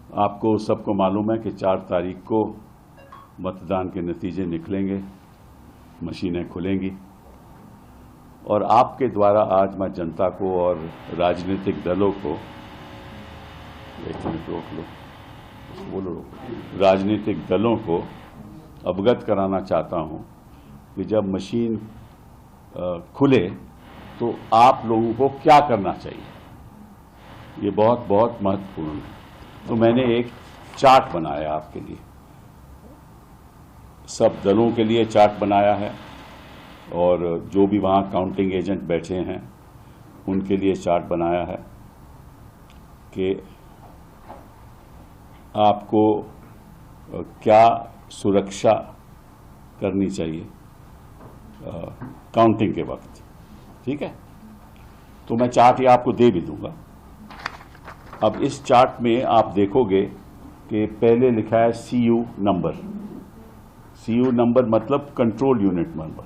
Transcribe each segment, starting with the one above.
आपको सबको मालूम है कि 4 तारीख को मतदान के नतीजे निकलेंगे, मशीनें खुलेंगी और आपके द्वारा आज मैं जनता को और राजनीतिक दलों को, एक मिनट रोक लो, बोलो, राजनीतिक दलों को अवगत कराना चाहता हूं कि जब मशीन खुले तो आप लोगों को क्या करना चाहिए, ये बहुत बहुत महत्वपूर्ण है। तो मैंने एक चार्ट बनाया आपके लिए, सब दलों के लिए चार्ट बनाया है और जो भी वहाँ काउंटिंग एजेंट बैठे हैं उनके लिए चार्ट बनाया है कि आपको क्या सुरक्षा करनी चाहिए काउंटिंग के वक्त। ठीक है, तो मैं चार्ट ये आपको दे भी दूंगा। अब इस चार्ट में आप देखोगे कि पहले लिखा है CU नंबर। CU नंबर मतलब कंट्रोल यूनिट नंबर,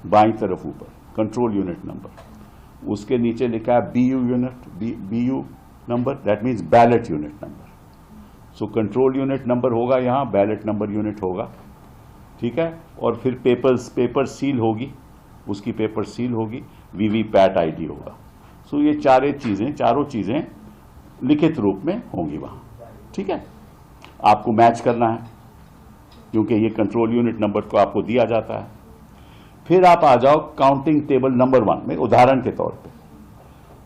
बाईं तरफ ऊपर कंट्रोल यूनिट नंबर। उसके नीचे लिखा है BU number, that means ballot unit number. So control unit number होगा यहाँ, बैलेट नंबर यूनिट होगा। ठीक है, और फिर पेपर सील होगी, उसकी पेपर सील होगी, VVPAT ID होगा। सो ये चारों चीजें लिखित रूप में होंगी वहां। ठीक है, आपको मैच करना है क्योंकि ये कंट्रोल यूनिट नंबर को आपको दिया जाता है। फिर आप आ जाओ काउंटिंग टेबल नंबर 1 में, उदाहरण के तौर पे।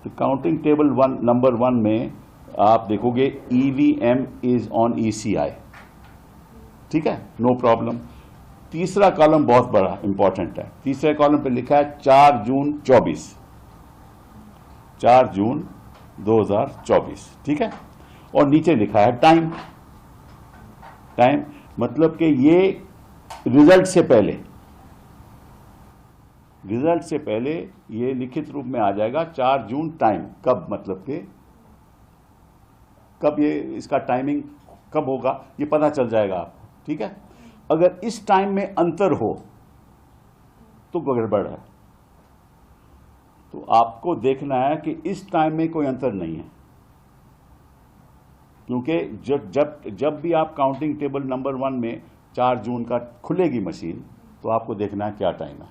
तो काउंटिंग टेबल नंबर 1 में आप देखोगे EVM इज ऑन ECI। ठीक है, नो प्रॉब्लम। तीसरा कॉलम बहुत बड़ा इंपॉर्टेंट है। तीसरे कॉलम पे लिखा है 4 जून 24, 4 जून 2024। ठीक है, और नीचे लिखा है टाइम मतलब कि ये रिजल्ट से पहले ये लिखित रूप में आ जाएगा 4 जून टाइम। कब मतलब कि कब ये इसका टाइमिंग कब होगा ये पता चल जाएगा आपको। ठीक है, अगर इस टाइम में अंतर हो तो गड़बड़ है। तो आपको देखना है कि इस टाइम में कोई अंतर नहीं है, क्योंकि जब भी आप काउंटिंग टेबल नंबर 1 में 4 जून का खुलेगी मशीन तो आपको देखना है क्या टाइम है।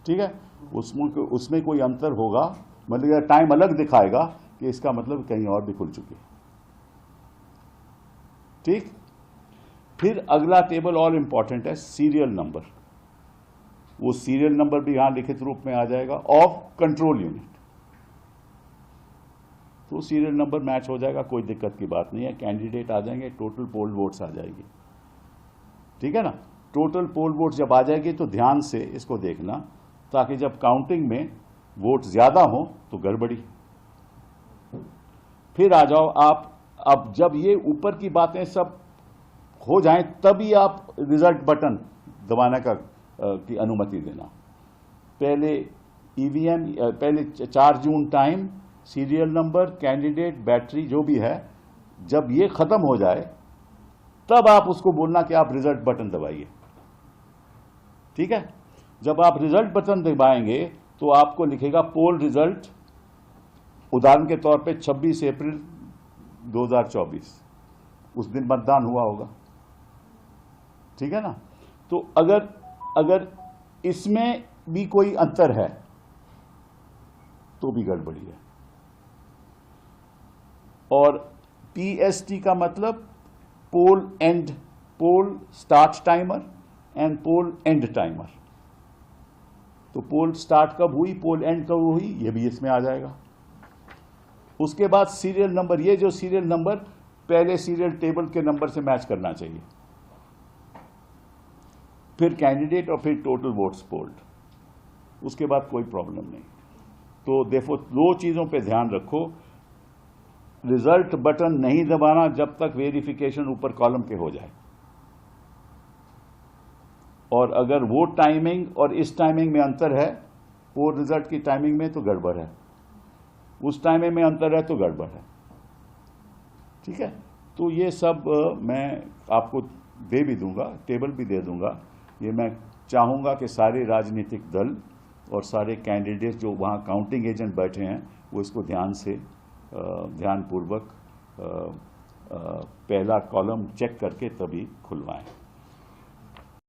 ठीक है, उसमें कोई अंतर होगा, मतलब टाइम अलग दिखाएगा कि इसका मतलब कहीं और भी खुल चुकी है। ठीक, फिर अगला टेबल और इंपॉर्टेंट है सीरियल नंबर। वो सीरियल नंबर भी यहां लिखित रूप में आ जाएगा ऑफ कंट्रोल यूनिट। तो सीरियल नंबर मैच हो जाएगा, कोई दिक्कत की बात नहीं है। कैंडिडेट आ जाएंगे, टोटल पोल वोट्स आ जाएगी। ठीक है ना, टोटल पोल वोट्स जब आ जाएगी तो ध्यान से इसको देखना, ताकि जब काउंटिंग में वोट ज्यादा हो तो गड़बड़ी। फिर आ जाओ आप, अब जब ये ऊपर की बातें सब हो जाएं तभी आप रिजल्ट बटन दबाने की अनुमति देना। पहले EVM, पहले 4 जून time, serial number, candidate, battery जो भी है, जब ये खत्म हो जाए तब आप उसको बोलना कि आप रिजल्ट बटन दबाइए। ठीक है, जब आप रिजल्ट बटन दबाएंगे तो आपको लिखेगा पोल रिजल्ट, उदाहरण के तौर पे 26 अप्रैल 2024, उस दिन मतदान हुआ होगा। ठीक है ना, तो अगर इसमें भी कोई अंतर है तो भी गड़बड़ी है। और PST का मतलब poll start timer end poll end timer. तो पोल स्टार्ट कब हुई, पोल एंड कब हुई, ये भी इसमें आ जाएगा। उसके बाद सीरियल नंबर, ये जो सीरियल नंबर पहले सीरियल टेबल के नंबर से मैच करना चाहिए। फिर कैंडिडेट और फिर टोटल वोट्स पोल्ड, उसके बाद कोई प्रॉब्लम नहीं। तो देखो, 2 चीजों पे ध्यान रखो, रिजल्ट बटन नहीं दबाना जब तक वेरिफिकेशन ऊपर कॉलम के हो जाए, और अगर वो टाइमिंग और इस टाइमिंग में अंतर है, वो रिजल्ट की टाइमिंग में, तो गड़बड़ है। उस टाइमिंग में अंतर है तो गड़बड़ है। ठीक है, तो ये सब मैं आपको दे भी दूंगा, टेबल भी दे दूंगा। ये मैं चाहूंगा कि सारे राजनीतिक दल और सारे कैंडिडेट जो वहाँ काउंटिंग एजेंट बैठे हैं वो इसको ध्यानपूर्वक पहला कॉलम चेक करके तभी खुलवाएं।